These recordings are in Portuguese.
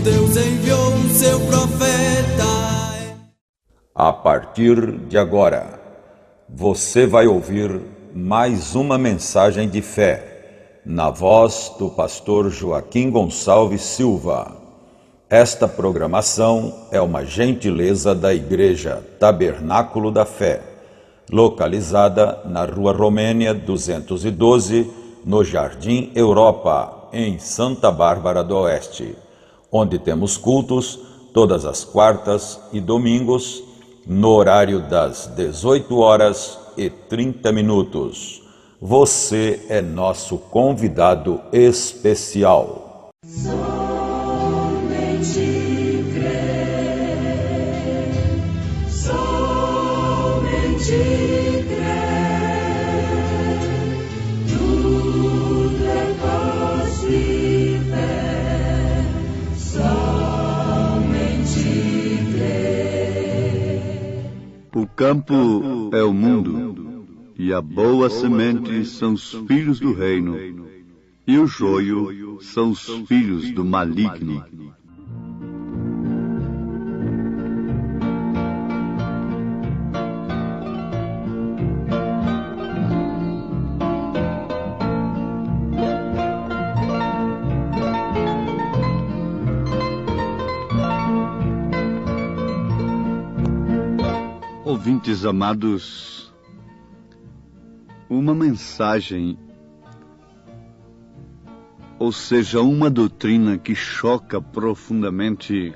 Deus enviou o seu profeta. A partir de agora, você vai ouvir mais uma mensagem de fé, na voz do pastor Joaquim Gonçalves Silva. Esta programação é uma gentileza da Igreja Tabernáculo da Fé, localizada na Rua Romênia 212, no Jardim Europa, em Santa Bárbara do Oeste, onde temos cultos todas as quartas e domingos, no horário das 18h30. Você é nosso convidado especial. Somente crer, somente crer, tudo é possível, somente crer. O campo é o mundo, e a boa semente são os filhos do reino, e o joio são os filhos do maligno. Ouvintes amados, uma mensagem, ou seja, uma doutrina que choca profundamente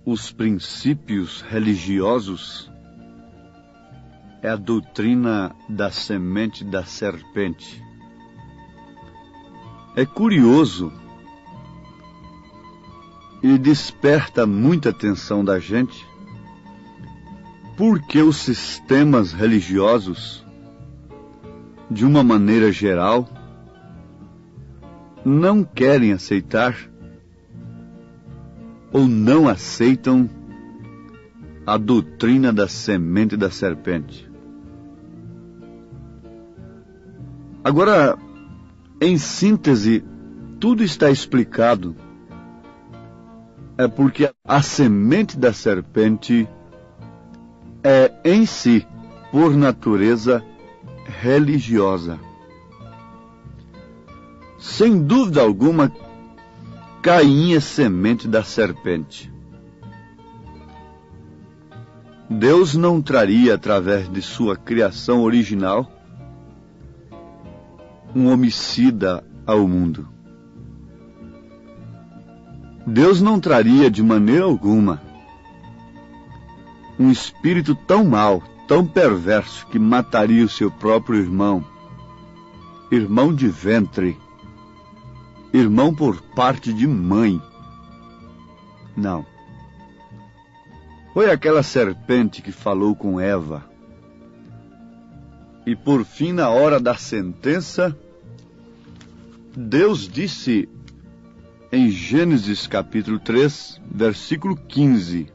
os princípios religiosos, é a doutrina da semente da serpente. É curioso e desperta muita atenção da gente, porque os sistemas religiosos, de uma maneira geral, não querem aceitar ou não aceitam a doutrina da semente da serpente. Agora, em síntese, tudo está explicado. É porque a semente da serpente é, em si, por natureza, religiosa. Sem dúvida alguma, Caim é semente da serpente. Deus não traria, através de sua criação original, um homicida ao mundo. Deus não traria, de maneira alguma, um espírito tão mau, tão perverso, que mataria o seu próprio irmão, irmão de ventre, irmão por parte de mãe. Não. Foi aquela serpente que falou com Eva. E por fim, na hora da sentença, Deus disse em Gênesis capítulo 3, versículo 15.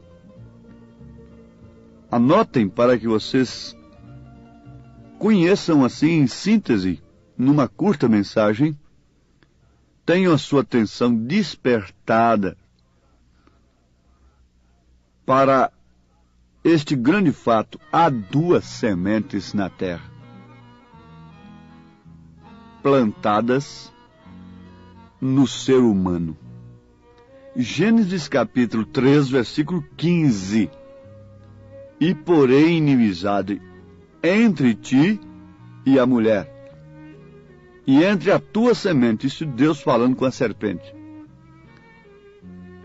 Anotem para que vocês conheçam assim, em síntese, numa curta mensagem, tenham a sua atenção despertada para este grande fato: há duas sementes na terra, plantadas no ser humano. Gênesis capítulo 3, versículo 15. E porém inimizade entre ti e a mulher, e entre a tua semente, isso Deus falando com a serpente,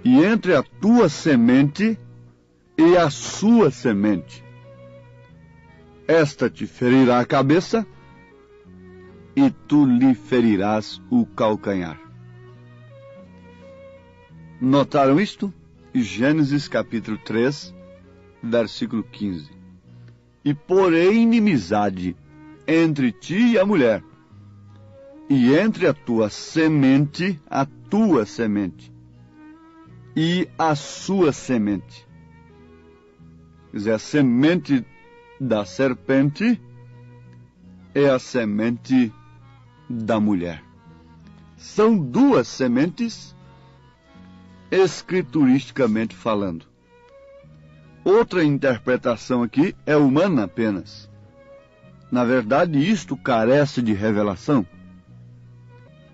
e entre a tua semente e a sua semente, esta te ferirá a cabeça, e tu lhe ferirás o calcanhar. Notaram isto? Gênesis capítulo 3, versículo 15. E porém inimizade entre ti e a mulher, e entre a tua semente, e a sua semente. Quer dizer, a semente da serpente é a semente da mulher. São duas sementes escrituristicamente falando. Outra interpretação aqui é humana apenas. Na verdade, isto carece de revelação.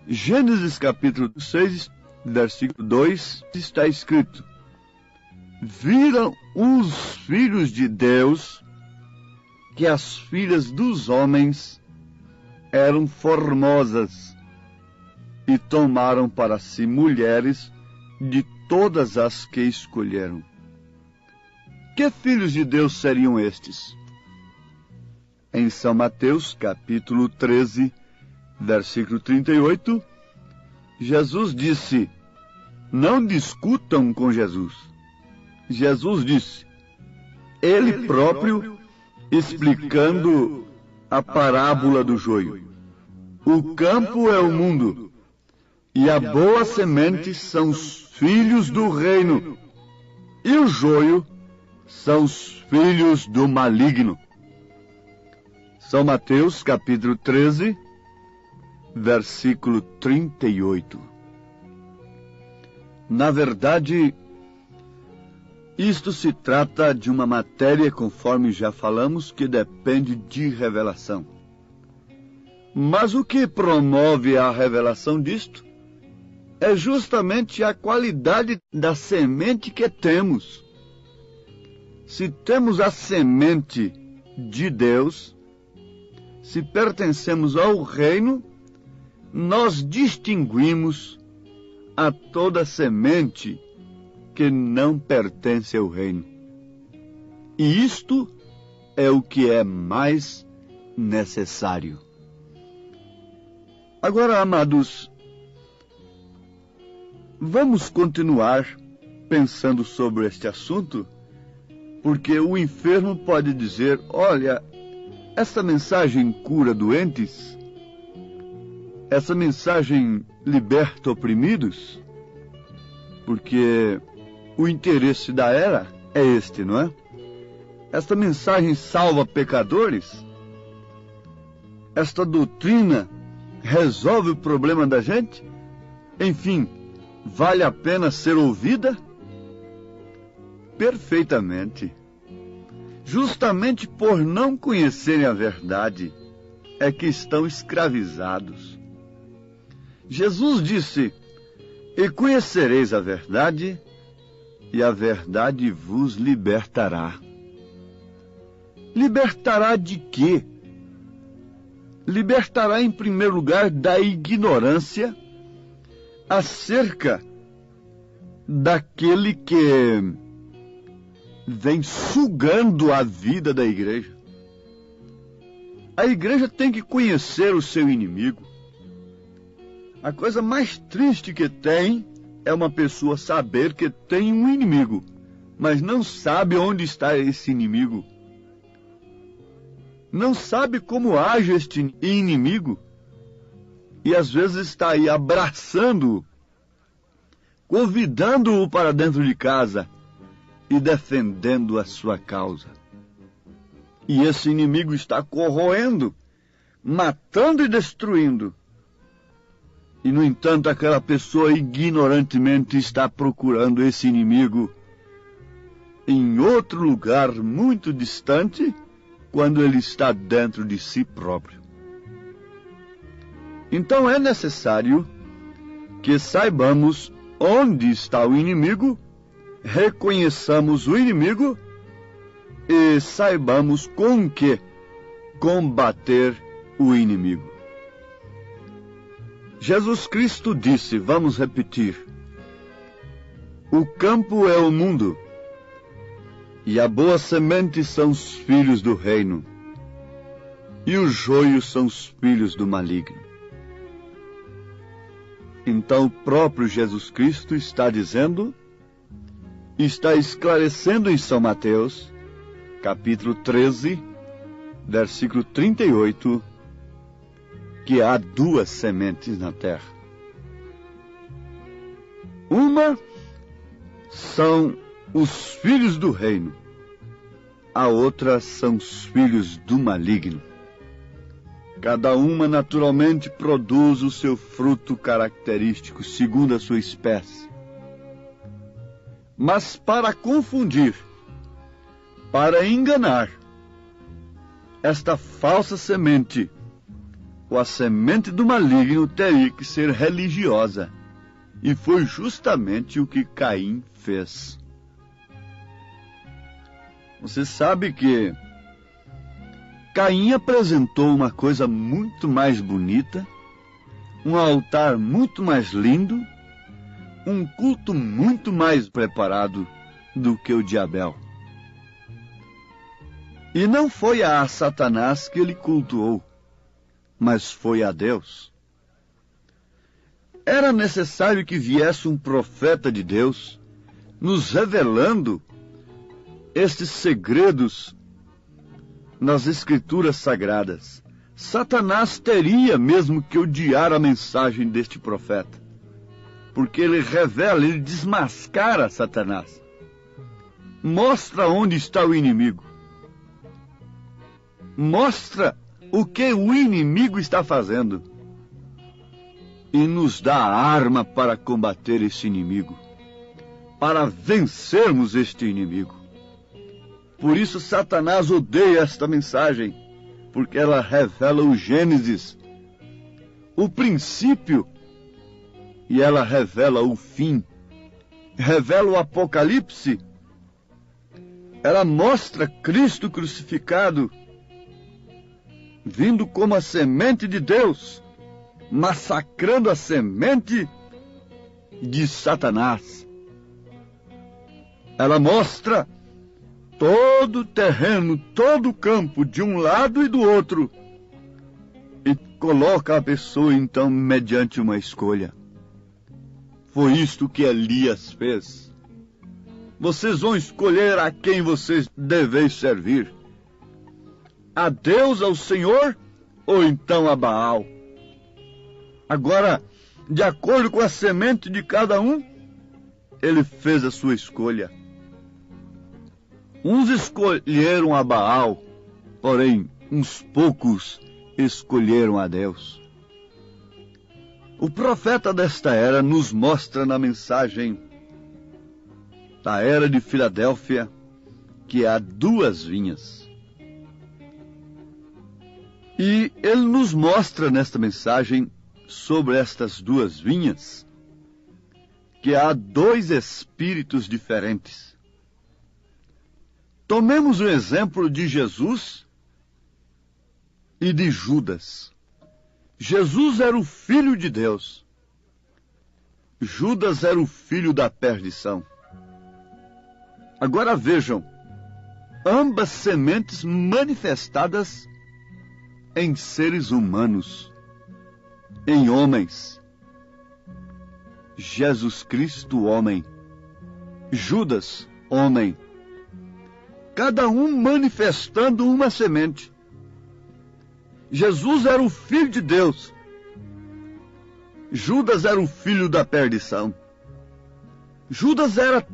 Gênesis capítulo 6, versículo 2, está escrito: viram os filhos de Deus que as filhas dos homens eram formosas e tomaram para si mulheres de todas as que escolheram. Que filhos de Deus seriam estes? Em São Mateus, capítulo 13, versículo 38, Jesus disse: não discutam com Jesus. Jesus disse, ele próprio explicando a parábola do joio: o campo é o mundo, e a boa semente são os filhos do reino, e o joio são os filhos do maligno. São Mateus, capítulo 13, versículo 38. Na verdade, isto se trata de uma matéria, conforme já falamos, que depende de revelação. Mas o que promove a revelação disto é justamente a qualidade da semente que temos. Se temos a semente de Deus, se pertencemos ao reino, nós distinguimos a toda semente que não pertence ao reino. E isto é o que é mais necessário. Agora, amados, vamos continuar pensando sobre este assunto, porque o enfermo pode dizer: olha, essa mensagem cura doentes, essa mensagem liberta oprimidos, porque o interesse da era é este, não é? Esta mensagem salva pecadores? Esta doutrina resolve o problema da gente? Enfim, vale a pena ser ouvida? Perfeitamente. Justamente por não conhecerem a verdade, é que estão escravizados. Jesus disse: e conhecereis a verdade, e a verdade vos libertará. Libertará de quê? Libertará, em primeiro lugar, da ignorância acerca daquele que vem sugando a vida da igreja. A igreja tem que conhecer o seu inimigo. A coisa mais triste que tem é uma pessoa saber que tem um inimigo, mas não sabe onde está esse inimigo. Não sabe como age este inimigo. E às vezes está aí abraçando-o, convidando-o para dentro de casa e defendendo a sua causa. E esse inimigo está corroendo, matando e destruindo. E, no entanto, aquela pessoa ignorantemente está procurando esse inimigo em outro lugar muito distante, quando ele está dentro de si próprio. Então é necessário que saibamos onde está o inimigo, reconheçamos o inimigo e saibamos com que combater o inimigo. Jesus Cristo disse, vamos repetir: o campo é o mundo, e a boa semente são os filhos do reino, e o joio são os filhos do maligno. Então o próprio Jesus Cristo está dizendo, está esclarecendo em São Mateus, capítulo 13, versículo 38, que há duas sementes na terra. Uma são os filhos do reino, a outra são os filhos do maligno. Cada uma naturalmente produz o seu fruto característico, segundo a sua espécie. Mas para confundir, para enganar esta falsa semente, ou a semente do maligno, teria que ser religiosa. E foi justamente o que Caim fez. Você sabe que Caim apresentou uma coisa muito mais bonita, um altar muito mais lindo, um culto muito mais preparado do que o de Abel. E não foi a Satanás que ele cultuou, mas foi a Deus. Era necessário que viesse um profeta de Deus, nos revelando estes segredos nas Escrituras Sagradas. Satanás teria mesmo que odiar a mensagem deste profeta, porque ele revela, ele desmascara Satanás. Mostra onde está o inimigo. Mostra o que o inimigo está fazendo. E nos dá a arma para combater esse inimigo, para vencermos este inimigo. Por isso Satanás odeia esta mensagem, porque ela revela o Gênesis, o princípio, e ela revela o fim, revela o Apocalipse. Ela mostra Cristo crucificado, vindo como a semente de Deus, massacrando a semente de Satanás. Ela mostra todo o terreno, todo o campo, de um lado e do outro, e coloca a pessoa, então, mediante uma escolha. Foi isto que Elias fez. Vocês vão escolher a quem vocês deveis servir: a Deus, ao Senhor, ou então a Baal? Agora, de acordo com a semente de cada um, ele fez a sua escolha. Uns escolheram a Baal, porém, uns poucos escolheram a Deus. O profeta desta era nos mostra na mensagem da era de Filadélfia que há duas vinhas. E ele nos mostra nesta mensagem sobre estas duas vinhas que há dois espíritos diferentes. Tomemos o exemplo de Jesus e de Judas. Jesus era o Filho de Deus. Judas era o filho da perdição. Agora vejam, ambas sementes manifestadas em seres humanos, em homens. Jesus Cristo, homem. Judas, homem. Cada um manifestando uma semente. Jesus era o Filho de Deus. Judas era o filho da perdição. Judas era,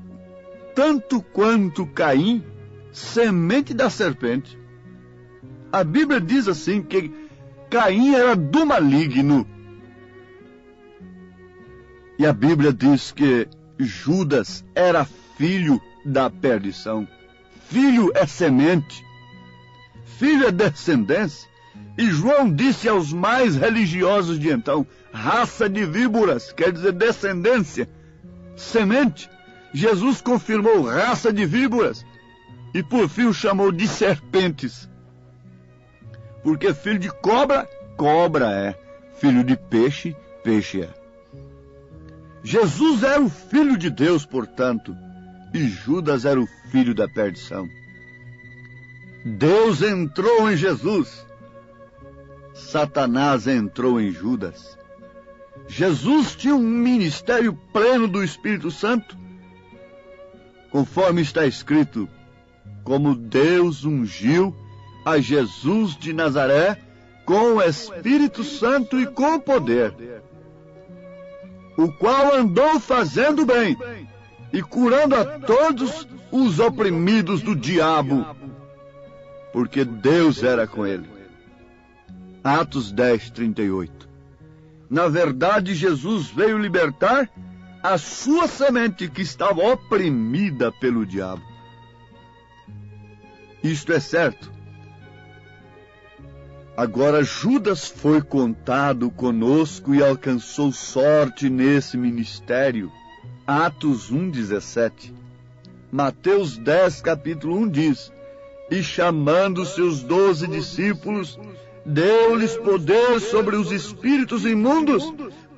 tanto quanto Caim, semente da serpente. A Bíblia diz assim que Caim era do maligno. E a Bíblia diz que Judas era filho da perdição. Filho é semente. Filho é descendência. E João disse aos mais religiosos de então: raça de víboras, quer dizer descendência, semente. Jesus confirmou raça de víboras e por fim o chamou de serpentes. Porque filho de cobra, cobra é. Filho de peixe, peixe é. Jesus era o Filho de Deus, portanto, e Judas era o filho da perdição. Deus entrou em Jesus. Satanás entrou em Judas. Jesus tinha um ministério pleno do Espírito Santo, conforme está escrito, como Deus ungiu a Jesus de Nazaré com o Espírito Santo e com poder, o qual andou fazendo bem e curando a todos os oprimidos do diabo, porque Deus era com ele. Atos 10, 38. Na verdade, Jesus veio libertar a sua semente que estava oprimida pelo diabo. Isto é certo. Agora Judas foi contado conosco e alcançou sorte nesse ministério. Atos 1:17. Mateus 10, capítulo 1 diz: e chamando seus 12 discípulos, deu-lhes poder sobre os espíritos imundos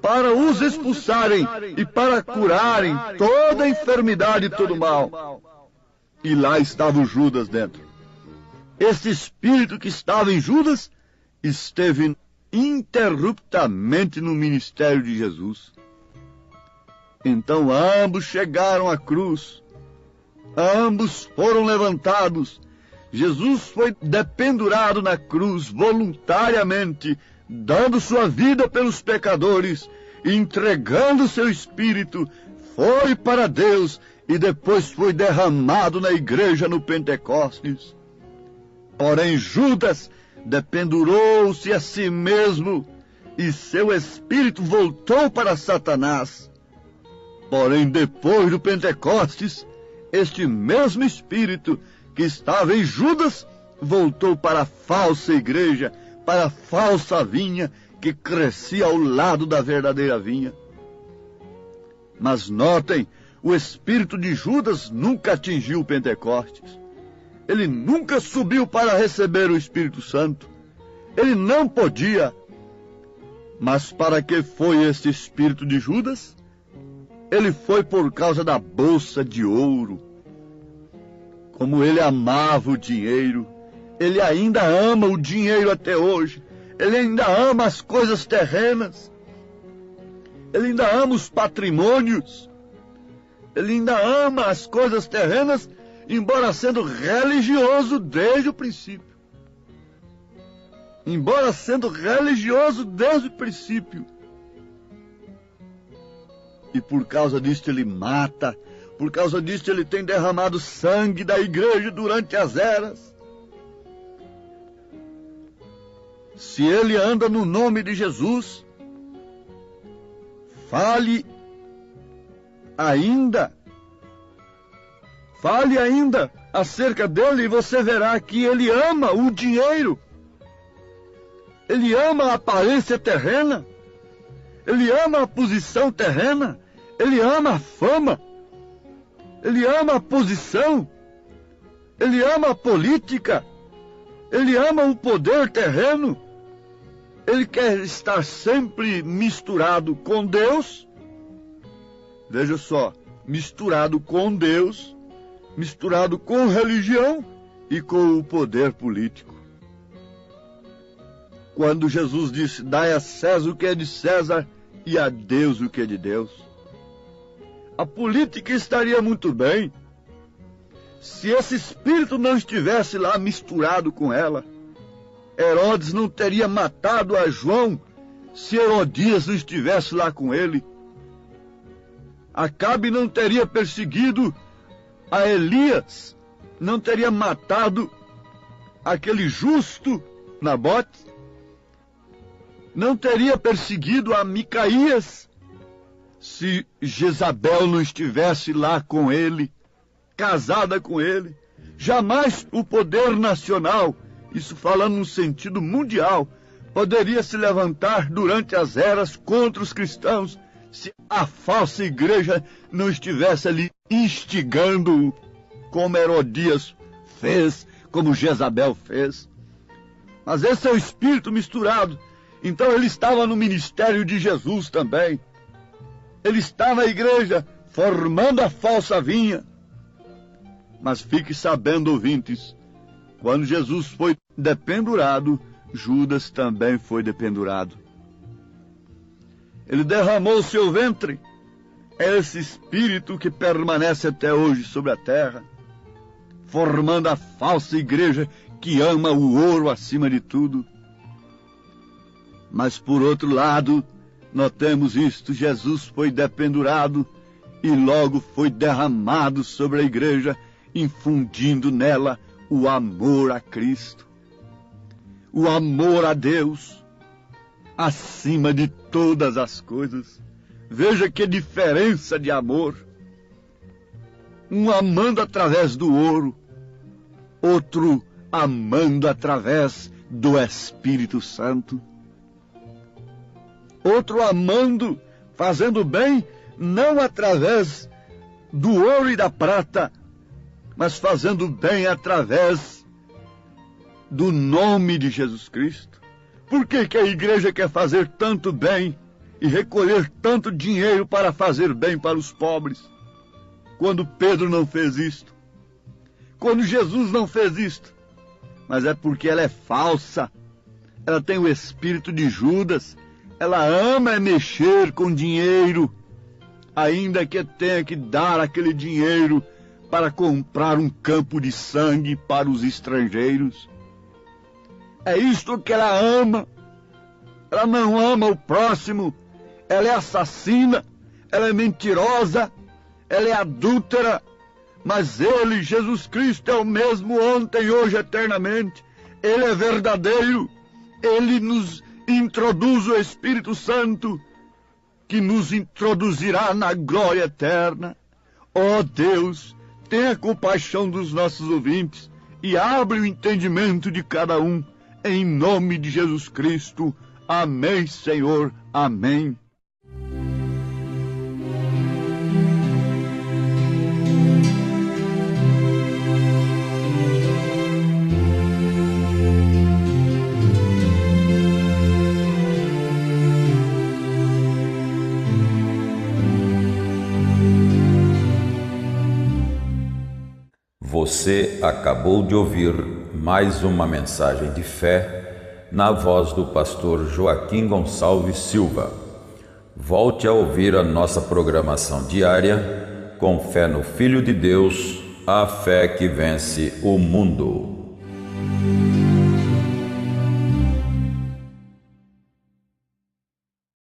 para os expulsarem e para curarem toda enfermidade e todo mal. E lá estava o Judas dentro. Esse espírito que estava em Judas esteve ininterruptamente no ministério de Jesus. Então ambos chegaram à cruz, ambos foram levantados. Jesus foi dependurado na cruz voluntariamente, dando sua vida pelos pecadores, entregando seu espírito, foi para Deus e depois foi derramado na igreja no Pentecostes. Porém, Judas dependurou-se a si mesmo e seu espírito voltou para Satanás. Porém, depois do Pentecostes, este mesmo espírito que estava em Judas voltou para a falsa igreja, para a falsa vinha que crescia ao lado da verdadeira vinha. Mas notem, o espírito de Judas nunca atingiu o Pentecostes. Ele nunca subiu para receber o Espírito Santo. Ele não podia. Mas para que foi este espírito de Judas? Ele foi por causa da bolsa de ouro. Como ele amava o dinheiro, ele ainda ama o dinheiro até hoje. Ele ainda ama as coisas terrenas. Ele ainda ama os patrimônios. Ele ainda ama as coisas terrenas, embora sendo religioso desde o princípio. Embora sendo religioso desde o princípio. E por causa disto ele mata. Por causa disto ele tem derramado sangue da igreja durante as eras. Se ele anda no nome de Jesus, fale ainda acerca dele e você verá que ele ama o dinheiro. Ele ama a aparência terrena. Ele ama a posição terrena. Ele ama a fama. Ele ama a posição. Ele ama a política. Ele ama o poder terreno. Ele quer estar sempre misturado com Deus. Veja só, misturado com Deus, misturado com religião e com o poder político. Quando Jesus disse, dai a César o que é de César e a Deus o que é de Deus. A política estaria muito bem se esse espírito não estivesse lá misturado com ela. Herodes não teria matado a João se Herodias não estivesse lá com ele. Acabe não teria perseguido a Elias, não teria matado aquele justo Nabote, não teria perseguido a Micaías se Jezabel não estivesse lá com ele, casada com ele. Jamais o poder nacional, isso falando no sentido mundial, poderia se levantar durante as eras contra os cristãos se a falsa igreja não estivesse ali instigando, como Herodias fez, como Jezabel fez. Mas esse é o espírito misturado. Então ele estava no ministério de Jesus também. Ele está na igreja, formando a falsa vinha. Mas fique sabendo, ouvintes, quando Jesus foi dependurado, Judas também foi dependurado. Ele derramou o seu ventre. É esse espírito que permanece até hoje sobre a terra, formando a falsa igreja que ama o ouro acima de tudo. Mas por outro lado, notemos isto, Jesus foi dependurado e logo foi derramado sobre a igreja, infundindo nela o amor a Cristo, o amor a Deus, acima de todas as coisas. Veja que diferença de amor. Um amando através do ouro, outro amando através do Espírito Santo. Outro amando, fazendo bem, não através do ouro e da prata, mas fazendo bem através do nome de Jesus Cristo. Por que que a igreja quer fazer tanto bem e recolher tanto dinheiro para fazer bem para os pobres, quando Pedro não fez isto? Quando Jesus não fez isto? Mas é porque ela é falsa. Ela tem o espírito de Judas. Ela ama mexer com dinheiro, ainda que tenha que dar aquele dinheiro para comprar um campo de sangue para os estrangeiros. É isto que ela ama. Ela não ama o próximo. Ela é assassina, ela é mentirosa, ela é adúltera. Mas ele, Jesus Cristo, é o mesmo ontem, hoje, eternamente. Ele é verdadeiro. Ele nos introduz o Espírito Santo, que nos introduzirá na glória eterna. Ó Deus, tenha compaixão dos nossos ouvintes e abre o entendimento de cada um, em nome de Jesus Cristo. Amém, Senhor. Amém. Você acabou de ouvir mais uma mensagem de fé na voz do pastor Joaquim Gonçalves Silva. Volte a ouvir a nossa programação diária com fé no Filho de Deus, a fé que vence o mundo.